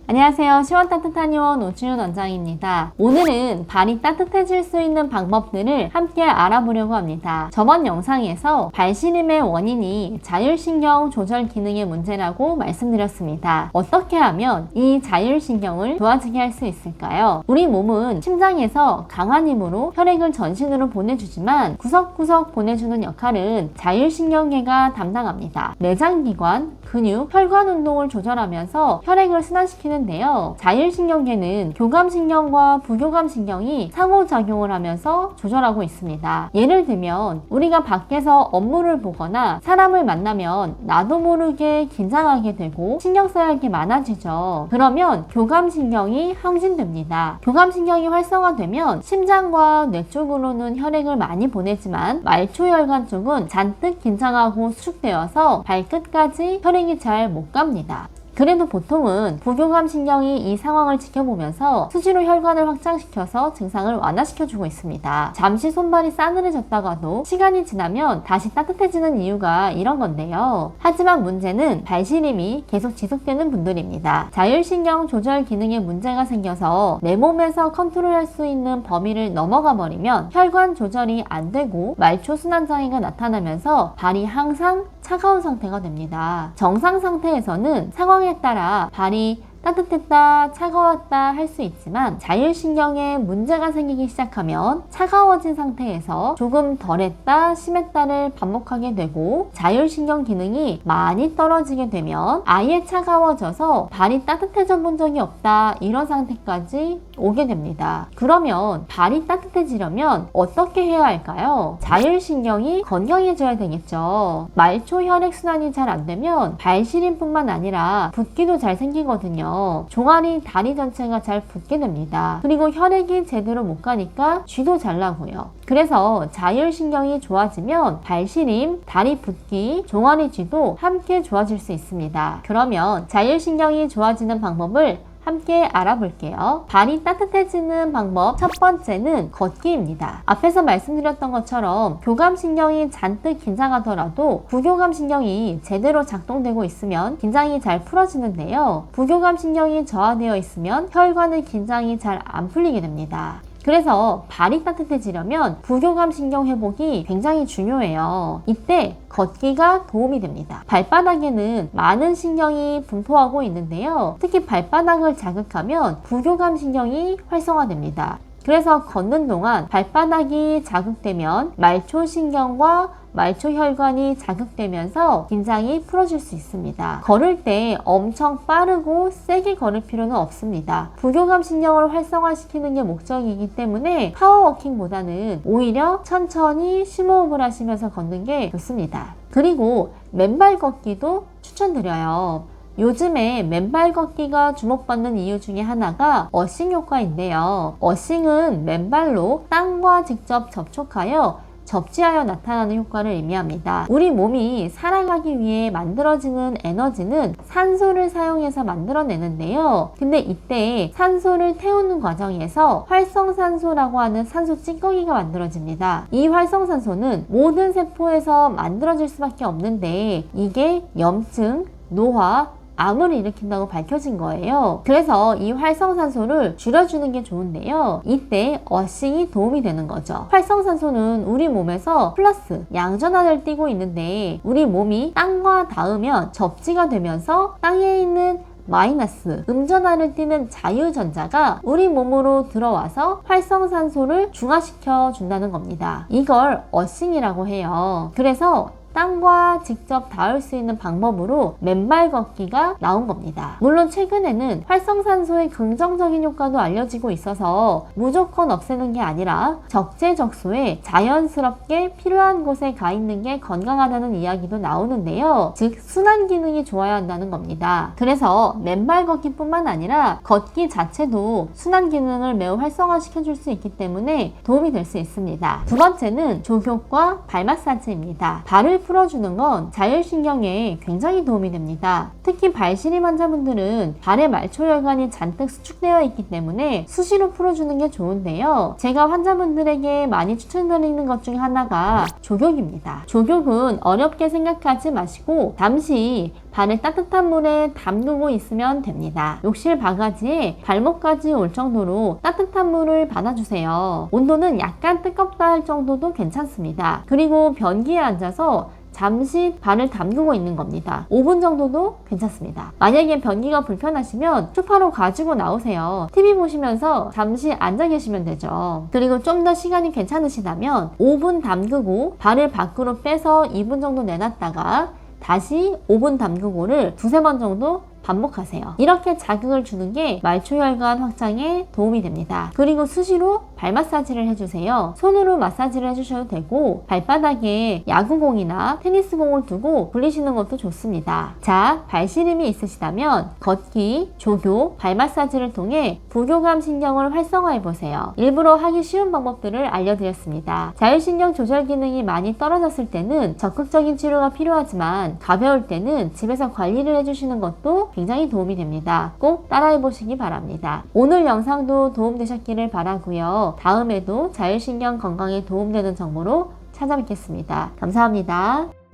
안녕하세요. 시원 따뜻한 요원 오지윤 원장입니다. 오늘은 발이 따뜻해질 수 있는 방법들을 함께 알아보려고 합니다. 저번 영상에서 발시림의 원인이 자율신경 조절 기능의 문제라고 말씀드렸습니다. 어떻게 하면 이 자율신경을 좋아지게 할 수 있을까요? 우리 몸은 심장에서 강한 힘으로 혈액을 전신으로 보내주지만 구석구석 보내주는 역할은 자율신경계가 담당합니다. 내장기관, 근육, 혈관 운동을 조절하면서 혈액을 순환시키는데요. 자율신경계는 교감신경과 부교감신경이 상호작용을 하면서 조절하고 있습니다. 예를 들면 우리가 밖에서 업무를 보거나 사람을 만나면 나도 모르게 긴장하게 되고 신경 써야 할 게 많아지죠. 그러면 교감신경이 항진됩니다. 교감신경이 활성화되면 심장과 뇌 쪽으로는 혈액을 많이 보내지만 말초혈관 쪽은 잔뜩 긴장하고 수축되어서 발끝까지 혈액이 잘 못 갑니다. 그래도 보통은 부교감신경이 이 상황을 지켜보면서 수시로 혈관을 확장시켜서 증상을 완화시켜주고 있습니다. 잠시 손발이 싸늘해졌다가도 시간이 지나면 다시 따뜻해지는 이유가 이런 건데요. 하지만 문제는 발시림이 계속 지속되는 분들입니다. 자율신경 조절 기능에 문제가 생겨서 내 몸에서 컨트롤할 수 있는 범위를 넘어가 버리면 혈관 조절이 안 되고 말초순환장애가 나타나면서 발이 항상 차가운 상태가 됩니다. 정상 상태에서는 상황에 따라 발이 따뜻했다, 차가웠다 할 수 있지만 자율신경에 문제가 생기기 시작하면 차가워진 상태에서 조금 덜했다, 심했다를 반복하게 되고 자율신경 기능이 많이 떨어지게 되면 아예 차가워져서 발이 따뜻해져 본 적이 없다 이런 상태까지 오게 됩니다. 그러면 발이 따뜻해지려면 어떻게 해야 할까요? 자율신경이 건강해져야 되겠죠. 말초 혈액순환이 잘 안 되면 발시림뿐만 아니라 붓기도 잘 생기거든요. 종아리, 다리 전체가 잘 붓게 됩니다. 그리고 혈액이 제대로 못 가니까 쥐도 잘 나고요. 그래서 자율신경이 좋아지면 발시림, 다리 붓기, 종아리 쥐도 함께 좋아질 수 있습니다. 그러면 자율신경이 좋아지는 방법을 함께 알아볼게요. 발이 따뜻해지는 방법 첫 번째는 걷기입니다. 앞에서 말씀드렸던 것처럼 교감신경이 잔뜩 긴장하더라도 부교감신경이 제대로 작동되고 있으면 긴장이 잘 풀어지는데요. 부교감신경이 저하되어 있으면 혈관의 긴장이 잘 안 풀리게 됩니다. 그래서 발이 따뜻해지려면 부교감신경 회복이 굉장히 중요해요. 이때 걷기가 도움이 됩니다. 발바닥에는 많은 신경이 분포하고 있는데요. 특히 발바닥을 자극하면 부교감신경이 활성화됩니다. 그래서 걷는 동안 발바닥이 자극되면 말초신경과 말초혈관이 자극되면서 긴장이 풀어질 수 있습니다. 걸을 때 엄청 빠르고 세게 걸을 필요는 없습니다. 부교감신경을 활성화시키는 게 목적이기 때문에 파워워킹보다는 오히려 천천히 심호흡을 하시면서 걷는 게 좋습니다. 그리고 맨발 걷기도 추천드려요. 요즘에 맨발 걷기가 주목받는 이유 중에 하나가 어싱 효과인데요. 어싱은 맨발로 땅과 직접 접촉하여 접지하여 나타나는 효과를 의미합니다. 우리 몸이 살아가기 위해 만들어지는 에너지는 산소를 사용해서 만들어내는데요. 근데 이때 산소를 태우는 과정에서 활성산소라고 하는 산소 찌꺼기가 만들어집니다. 이 활성산소는 모든 세포에서 만들어질 수밖에 없는데 이게 염증, 노화, 암을 일으킨다고 밝혀진 거예요. 그래서 이 활성산소를 줄여주는 게 좋은데요. 이때 어싱이 도움이 되는 거죠. 활성산소는 우리 몸에서 플러스 양전환을 띠고 있는데 우리 몸이 땅과 닿으면 접지가 되면서 땅에 있는 마이너스 음전환을 띠는 자유전자가 우리 몸으로 들어와서 활성산소를 중화시켜 준다는 겁니다. 이걸 어싱이라고 해요. 그래서 땅과 직접 닿을 수 있는 방법으로 맨발 걷기가 나온 겁니다. 물론 최근에는 활성산소의 긍정적인 효과도 알려지고 있어서 무조건 없애는 게 아니라 적재적소에 자연스럽게 필요한 곳에 가 있는 게 건강하다는 이야기도 나오는데요. 즉 순환 기능이 좋아야 한다는 겁니다. 그래서 맨발 걷기뿐만 아니라 걷기 자체도 순환 기능을 매우 활성화시켜 줄 수 있기 때문에 도움이 될 수 있습니다. 두 번째는 조교과 발 마사지입니다. 발을 풀어주는 건 자율신경에 굉장히 도움이 됩니다. 특히 발시림 환자분들은 발에 말초혈관이 잔뜩 수축되어 있기 때문에 수시로 풀어주는 게 좋은데요. 제가 환자분들에게 많이 추천드리는 것 중에 하나가 족욕입니다. 족욕은 어렵게 생각하지 마시고 잠시 발을 따뜻한 물에 담그고 있으면 됩니다. 욕실 바가지에 발목까지 올 정도로 따뜻한 물을 받아주세요. 온도는 약간 뜨겁다 할 정도도 괜찮습니다. 그리고 변기에 앉아서 잠시 발을 담그고 있는 겁니다. 5분 정도도 괜찮습니다. 만약에 변기가 불편하시면 소파로 가지고 나오세요. TV 보시면서 잠시 앉아 계시면 되죠. 그리고 좀 더 시간이 괜찮으시다면 5분 담그고 발을 밖으로 빼서 2분 정도 내놨다가 다시 5분 담그고를 두세 번 정도 반복하세요. 이렇게 자극을 주는 게 말초혈관 확장에 도움이 됩니다. 그리고 수시로 발 마사지를 해주세요. 손으로 마사지를 해주셔도 되고 발바닥에 야구공이나 테니스공을 두고 굴리시는 것도 좋습니다. 자, 발시림이 있으시다면 걷기, 조교, 발 마사지를 통해 부교감 신경을 활성화해보세요. 일부러 하기 쉬운 방법들을 알려드렸습니다. 자율신경 조절 기능이 많이 떨어졌을 때는 적극적인 치료가 필요하지만 가벼울 때는 집에서 관리를 해주시는 것도 굉장히 도움이 됩니다. 꼭 따라해보시기 바랍니다. 오늘 영상도 도움되셨기를 바라고요. 다음에도 자율신경 건강에 도움되는 정보로 찾아뵙겠습니다. 감사합니다.